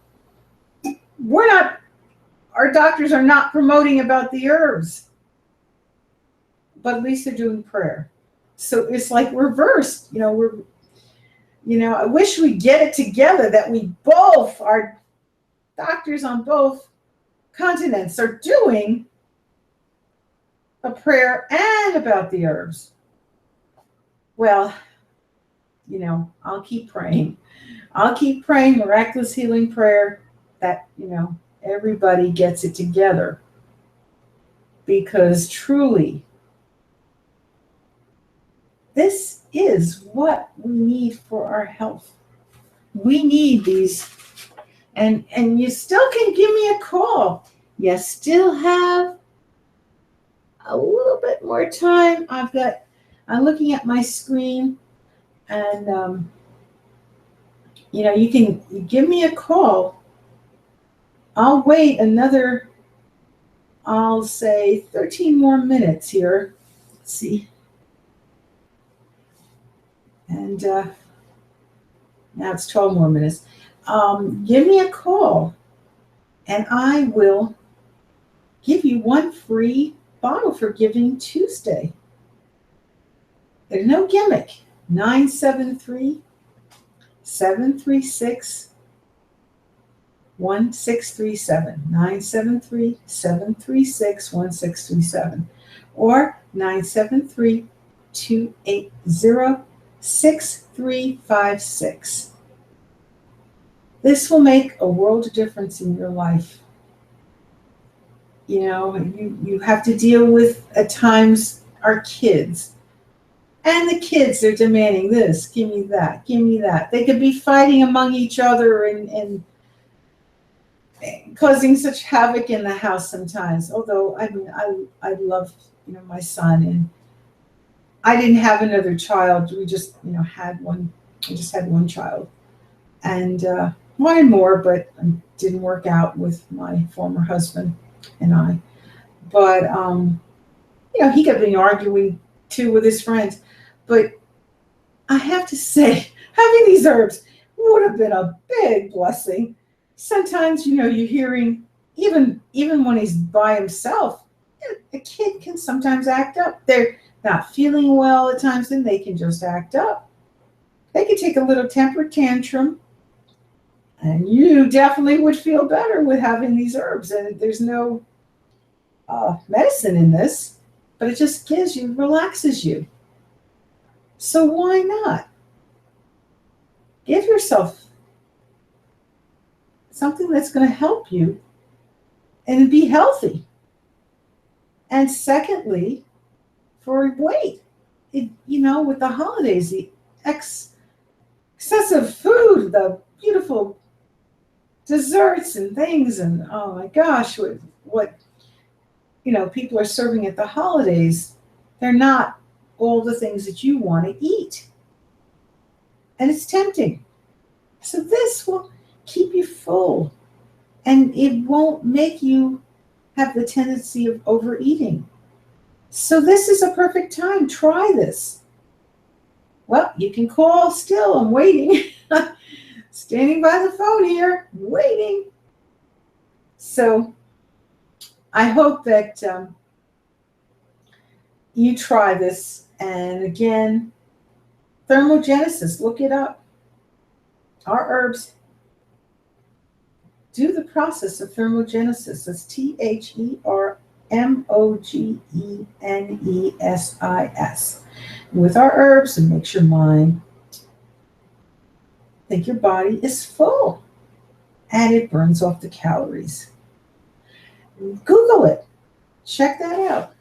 our doctors are not promoting about the herbs. But at least they're doing prayer. So it's like reversed. I wish we get it together that our doctors on both continents are doing a prayer and about the herbs. Well, I'll keep praying. I'll keep praying miraculous healing prayer that, everybody gets it together. Because truly, this is what we need for our health. We need these. And you still can give me a call. You still have a little bit more time. I'm looking at my screen, and you can give me a call. I'll wait I'll say 13 more minutes here. Let's see. And now it's 12 more minutes. Give me a call, and I will give you one free bottle for Giving Tuesday. There's no gimmick. 973-736-1637. 973-736-1637. Or 973-280-6356. This will make a world of difference in your life. You have to deal with, at times, our kids. And the kids are demanding this, give me that, give me that. They could be fighting among each other and causing such havoc in the house sometimes. Although, I love, my son, and I didn't have another child. We just, had one. I just had one child. And wanted more, but it didn't work out with my former husband and I. But, he kept being arguing too with his friends. But I have to say, having these herbs would have been a big blessing. Sometimes, you're hearing, even when he's by himself, a kid can sometimes act up. They're not feeling well at times, and they can just act up. They could take a little temper tantrum, and you definitely would feel better with having these herbs. And there's no medicine in this, but it just relaxes you. So why not? Give yourself something that's going to help you and be healthy. And secondly, for weight, with the holidays, the excessive food, the beautiful desserts and things, and oh my gosh, what people are serving at the holidays, they're not all the things that you want to eat. And it's tempting. So this will keep you full, and it won't make you have the tendency of overeating. So this is a perfect time. Try this. Well, you can call still. I'm waiting. Standing by the phone here, waiting. So I hope that you try this. And again, thermogenesis, look it up. Our herbs do the process of thermogenesis. It's THERMOGENESIS. With our herbs, it makes your mind think your body is full, and it burns off the calories. Google it. Check that out.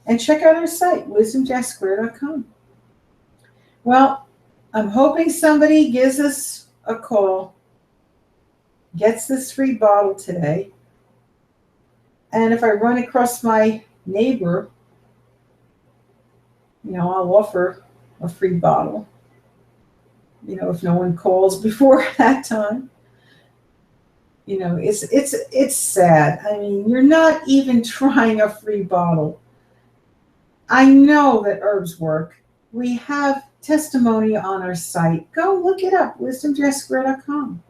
And check out our site, wisdomjacksquare.com. Well, I'm hoping somebody gives us a call, gets this free bottle today. And if I run across my neighbor, I'll offer a free bottle. If no one calls before that time. It's sad. I mean, you're not even trying a free bottle. I know that herbs work. We have testimony on our site. Go look it up, wisdomjacksquare.com.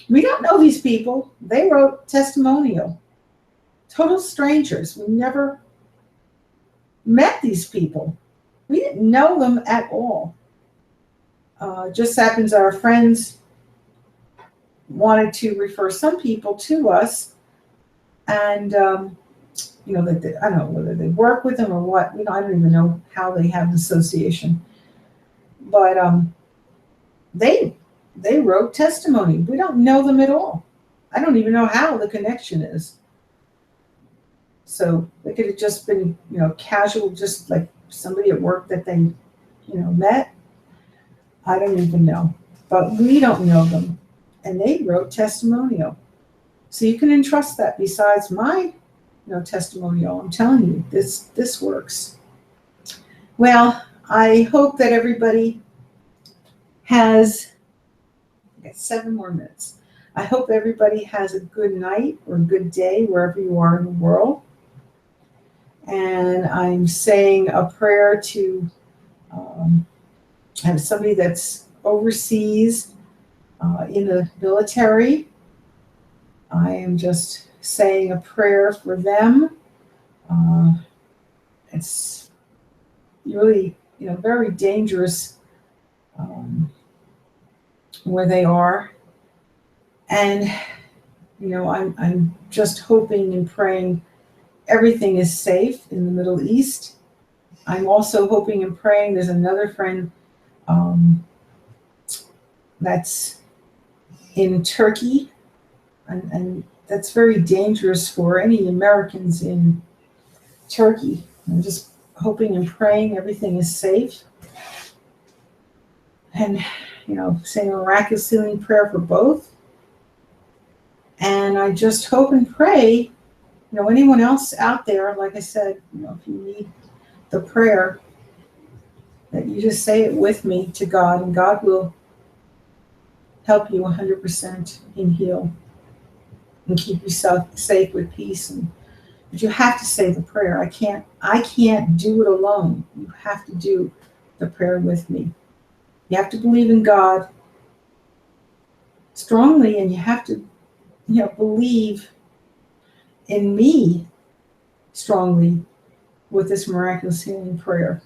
We don't know these people. They wrote testimonial. Total strangers. We never met these people. We didn't know them at all. Just happens our friends wanted to refer some people to us, and I don't know whether they work with them or what. I don't even know how they have an association, but they wrote testimony. We don't know them at all. I don't even know how the connection is. So they could have just been casual, just like somebody at work that they met. I don't even know, but we don't know them. And they wrote testimonial. So you can entrust that besides my testimonial. I'm telling you, this works. Well, I hope that everybody has, I got 7 more minutes. I hope everybody has a good night or a good day wherever you are in the world. And I'm saying a prayer to have somebody that's overseas in the military. I am just saying a prayer for them. It's really, very dangerous where they are. And, I'm just hoping and praying everything is safe in the Middle East. I'm also hoping and praying. There's another friend that's in Turkey, and that's very dangerous for any Americans in Turkey. I'm just hoping and praying everything is safe, and saying a miraculous healing prayer for both. And I just hope and pray, anyone else out there, like I said, if you need the prayer, that you just say it with me to God, and God will help you 100% and heal and keep yourself safe with peace. But you have to say the prayer. I can't do it alone. You have to do the prayer with me. You have to believe in God strongly, and you have to believe in me strongly with this miraculous healing prayer.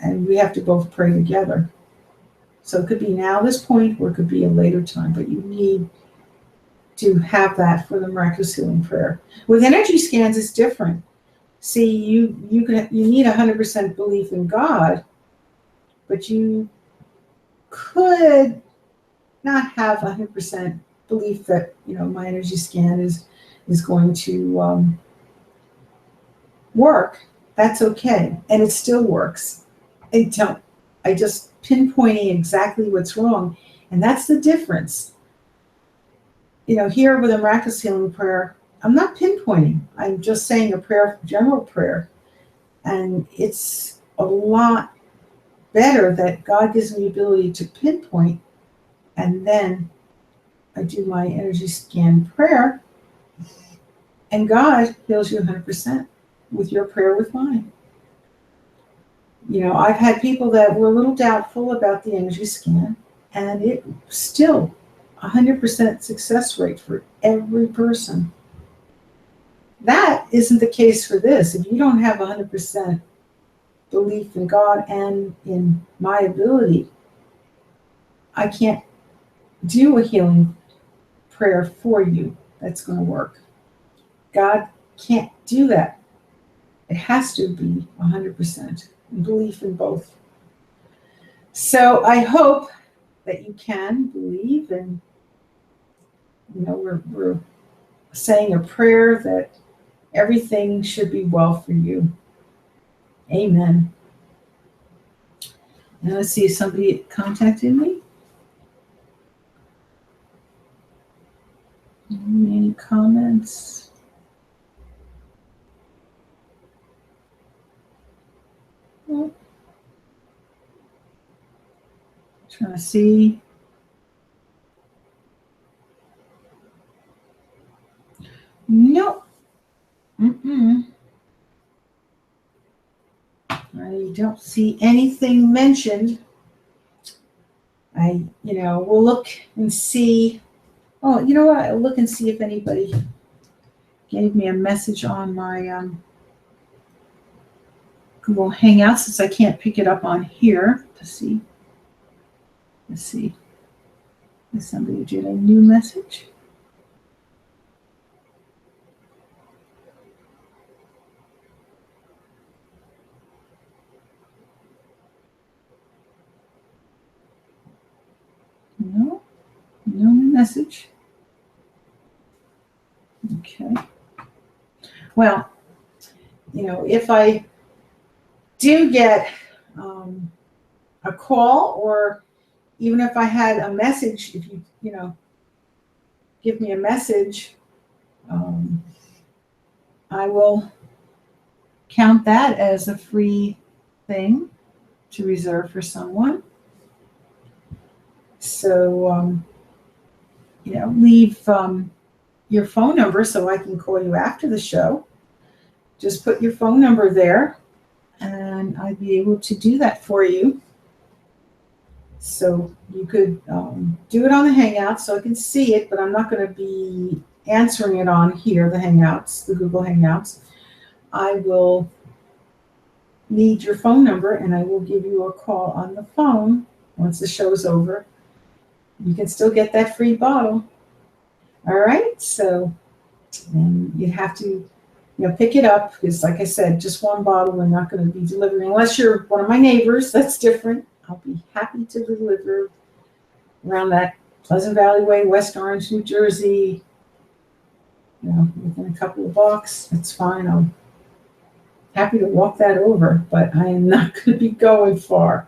And we have to both pray together. So it could be now, this point, or it could be a later time, but you need to have that for the miraculous healing prayer. With energy scans, it's different. See, you need 100% belief in God, but you could not have 100% belief that my energy scan is going to work. That's okay, and it still works. I just pinpointing exactly what's wrong, and that's the difference. Here with a miraculous healing prayer, I'm not pinpointing. I'm just saying a prayer, general prayer. And it's a lot better that God gives me the ability to pinpoint, and then I do my energy scan prayer, and God heals you 100% with your prayer with mine. I've had people that were a little doubtful about the energy scan, and it still 100% success rate for every person. That isn't the case for this. If you don't have 100% belief in God and in my ability, I can't do a healing prayer for you that's going to work. God can't do that. It has to be 100% belief in both. So I hope that you can believe, and we're saying a prayer that everything should be well for you. Amen. Now let's see if somebody contacted me. Any comments? Well, trying to see. Nope. I don't see anything mentioned. We'll look and see. Oh, you know what? I'll look and see if anybody gave me a message on my Google Hangout, since I can't pick it up on here to see. Let's see. If somebody did a new message. No new message. Okay. Well, if I do get a call, or even if I had a message, if you give me a message, I will count that as a free thing to reserve for someone. So, leave your phone number so I can call you after the show. Just put your phone number there, and I'd be able to do that for you. So you could do it on the Hangout so I can see it, but I'm not going to be answering it on here, the Hangouts, the Google Hangouts. I will need your phone number, and I will give you a call on the phone once the show's over. You can still get that free bottle. All right, so and you have to pick it up, because like I said, just one bottle we're not going to be delivering, unless you're one of my neighbors. That's different. I'll be happy to deliver around that Pleasant Valley Way, West Orange, New Jersey, within a couple of blocks. That's fine. I'm happy to walk that over, but I am not going to be going far.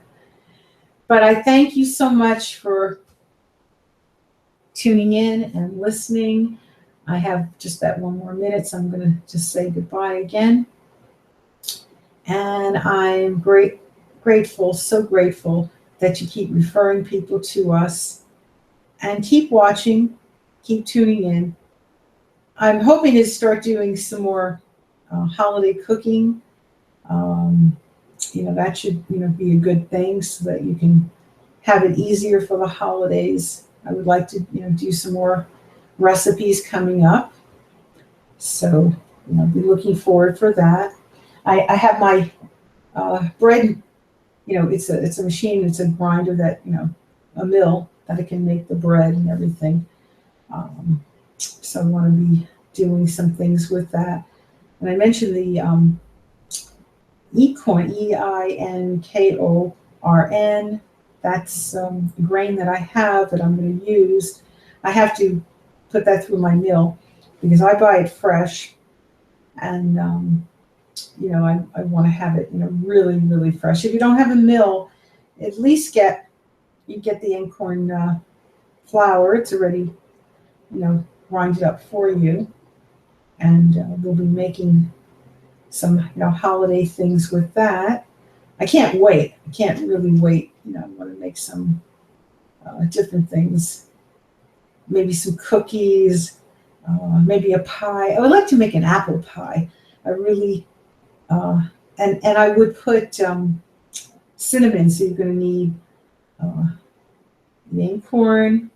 But I thank you so much for tuning in and listening. I have just that one more minute, so I'm going to just say goodbye again. And I'm grateful, so grateful that you keep referring people to us, and keep watching, keep tuning in. I'm hoping to start doing some more holiday cooking. That should be a good thing, so that you can have it easier for the holidays. I would like to do some more recipes coming up, so be looking forward for that. I have my bread. It's a machine. It's a grinder that a mill that I can make the bread and everything. So I want to be doing some things with that. And I mentioned the Einkorn, EINKORN. That's the grain that I have that I'm going to use. I have to put that through my mill, because I buy it fresh, and I want to have it really, really fresh. If you don't have a mill, at least get the Einkorn flour. It's already grinded up for you, and we'll be making some, holiday things with that. I can't wait. I can't really wait. I want to make some different things. Maybe some cookies, maybe a pie. I would like to make an apple pie. I really, and I would put cinnamon. So you're going to need the acorn.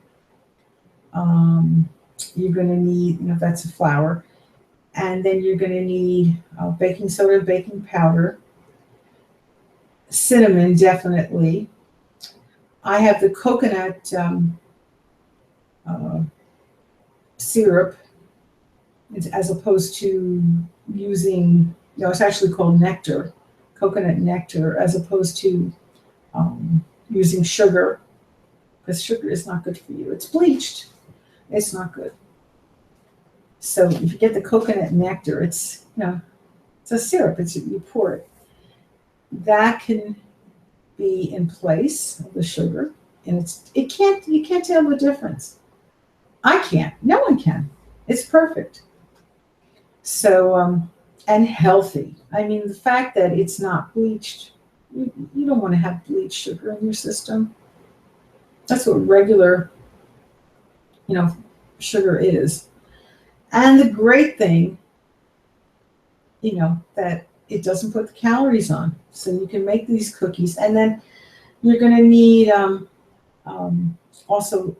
You're going to need, that's a flour. And then you're going to need baking soda, baking powder, cinnamon, definitely. I have the coconut syrup, as opposed to using, it's actually called nectar, coconut nectar, as opposed to using sugar, because sugar is not good for you. It's bleached. It's not good. So if you get the coconut nectar, it's, it's a syrup. You pour it. That can be in place of the sugar, and you can't tell the difference. I can't. No one can. It's perfect. So and healthy. I mean, the fact that it's not bleached, you don't want to have bleached sugar in your system. That's what regular, sugar is. And the great thing, that it doesn't put the calories on. So you can make these cookies. And then you're going to need also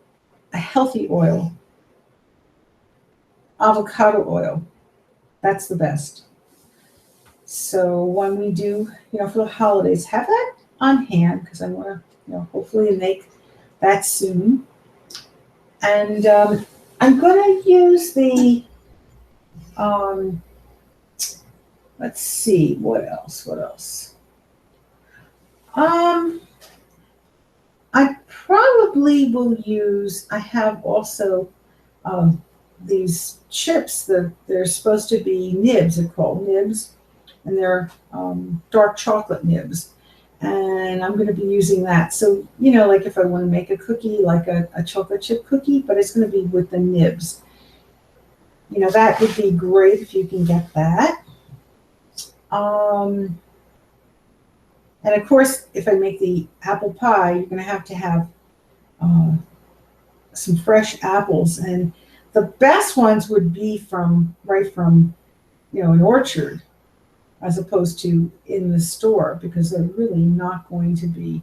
a healthy oil, avocado oil. That's the best. So when we do, for the holidays, have that on hand, because I want to, hopefully make that soon. And I'm going to use the, let's see, what else? I probably will use, I have also these chips that they're supposed to be nibs. They're called nibs, and they're dark chocolate nibs. And I'm going to be using that. So, like if I want to make a cookie, like a chocolate chip cookie, but it's going to be with the nibs. That would be great if you can get that. And of course, if I make the apple pie, you're going to have some fresh apples. And the best ones would be right from an orchard, as opposed to in the store, because they're really not going to be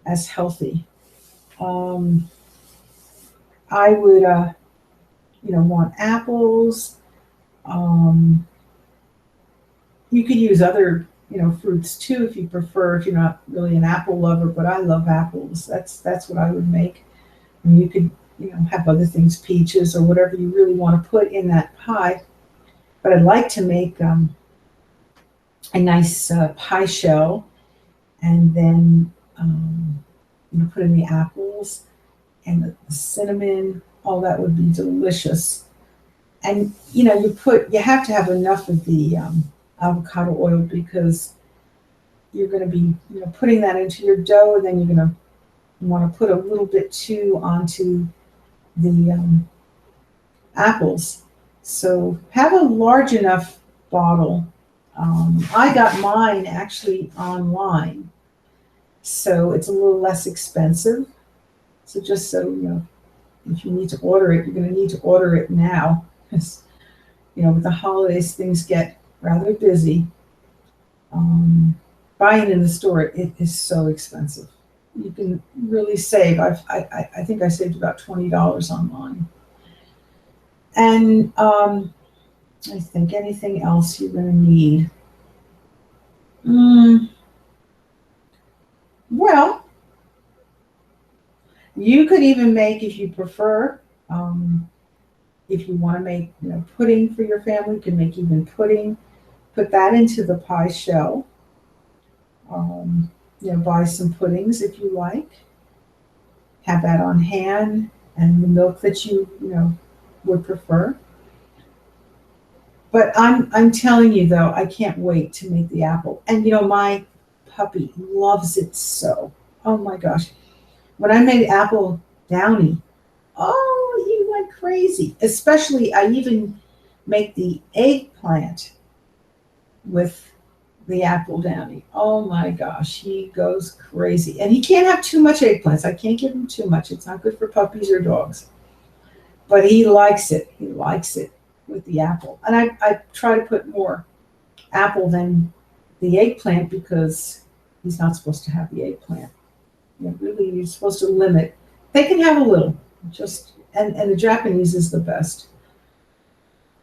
as healthy. I would, want apples. You could use other, fruits too if you prefer, if you're not really an apple lover, but I love apples. That's what I would make. And you could, have other things, peaches or whatever you really want to put in that pie. But I'd like to make a nice pie shell, and then put in the apples and the cinnamon. All that would be delicious. And you have to have enough of the avocado oil, because you're going to be putting that into your dough, and then you're going to want to put a little bit too onto the apples. So have a large enough bottle. I got mine actually online, so it's a little less expensive. So just so if you need to order it, you're going to need to order it now, because with the holidays things get rather busy. Buying in the store, it is so expensive. You can really save. I think I saved about $20 online. And I think anything else you're going to need. Well, you could even make, if you prefer, if you want to make pudding for your family, you can make even pudding. Put that into the pie shell. Buy some puddings if you like. Have that on hand, and the milk that you would prefer. But I'm telling you though, I can't wait to make the apple. And my puppy loves it so. Oh my gosh. When I made apple downy, oh, he went crazy. Especially, I even make the eggplant with the apple downy. Oh my gosh, he goes crazy. And he can't have too much eggplants. I can't give him too much. It's not good for puppies or dogs. But he likes it. He likes it with the apple. And I try to put more apple than the eggplant because he's not supposed to have the eggplant. Really, you're supposed to limit. They can have a little, just and the Japanese is the best.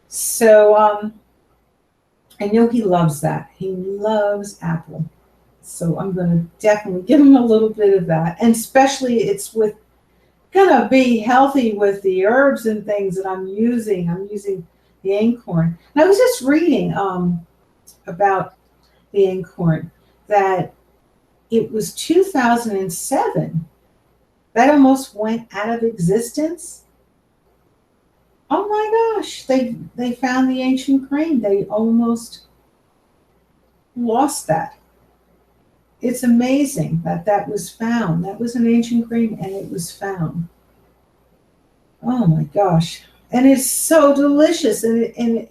So I know he loves that. He loves apple. So I'm going to definitely give him a little bit of that. And especially it's with going to be healthy with the herbs and things that I'm using. I'm using the acorn. And I was just reading about the acorn that it was 2007 that almost went out of existence. Oh my gosh, they found the ancient grain. They almost lost that. It's amazing that that was found. That was an ancient grain and it was found. Oh my gosh. And it's so delicious and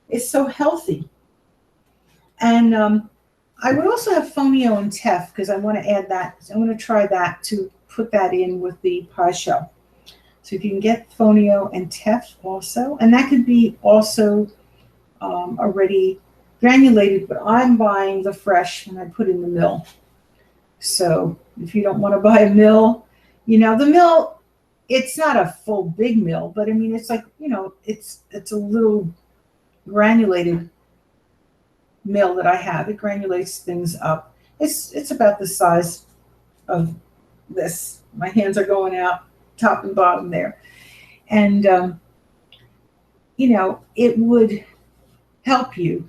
it's so healthy. And I would also have fonio and teff because I want to add that. I want to try that to put that in with the pie shell. So if you can get fonio and teff also, and that could be also already granulated, but I'm buying the fresh and I put in the mill. So if you don't want to buy a mill, the mill, it's not a full big mill, but I mean, it's like, it's a little granulated mill that I have. It granulates things up. It's about the size of this. My hands are going out top and bottom there. And, it would help you.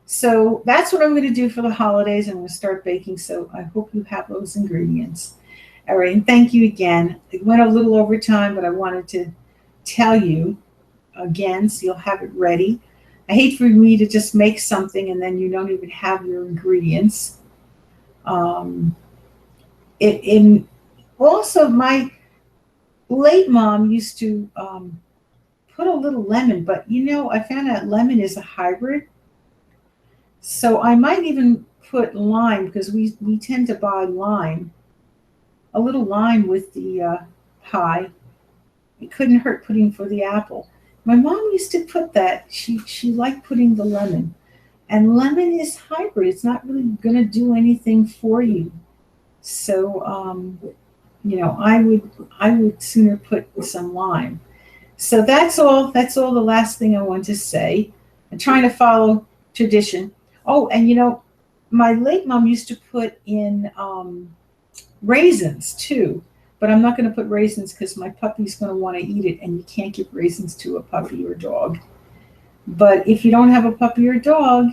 So that's what I'm going to do for the holidays. I'm going to start baking. So I hope you have those ingredients. All right. And thank you again. It went a little over time, but I wanted to tell you again so you'll have it ready. I hate for me to just make something and then you don't even have your ingredients. Also, my late mom used to put a little lemon, but I found out lemon is a hybrid. So I might even put lime because we tend to buy lime, a little lime with the pie. It couldn't hurt putting for the apple. My mom used to put that. She liked putting the lemon. And lemon is hybrid. It's not really going to do anything for you. So, I would sooner put some lime. So that's all. That's all the last thing I want to say. I'm trying to follow tradition. Oh, and my late mom used to put in raisins too. But I'm not going to put raisins because my puppy's going to want to eat it, and you can't give raisins to a puppy or dog. But if you don't have a puppy or dog,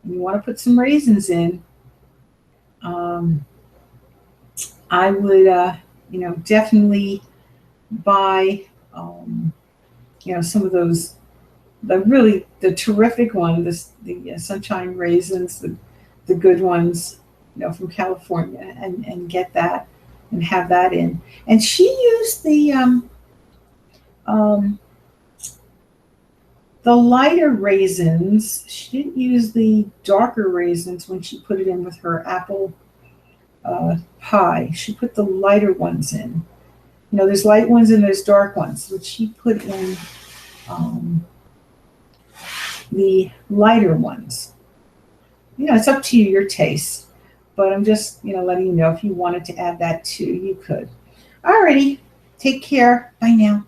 and you want to put some raisins in, I would, definitely buy, some of those, the terrific ones, the sunshine raisins, the good ones, from California, and get that. And have that in. And she used the lighter raisins. She didn't use the darker raisins when she put it in with her apple pie. She put the lighter ones in. There's light ones and there's dark ones, which she put in the lighter ones. It's up to you, your taste. But I'm just, letting you know if you wanted to add that too, you could. Alrighty, take care. Bye now.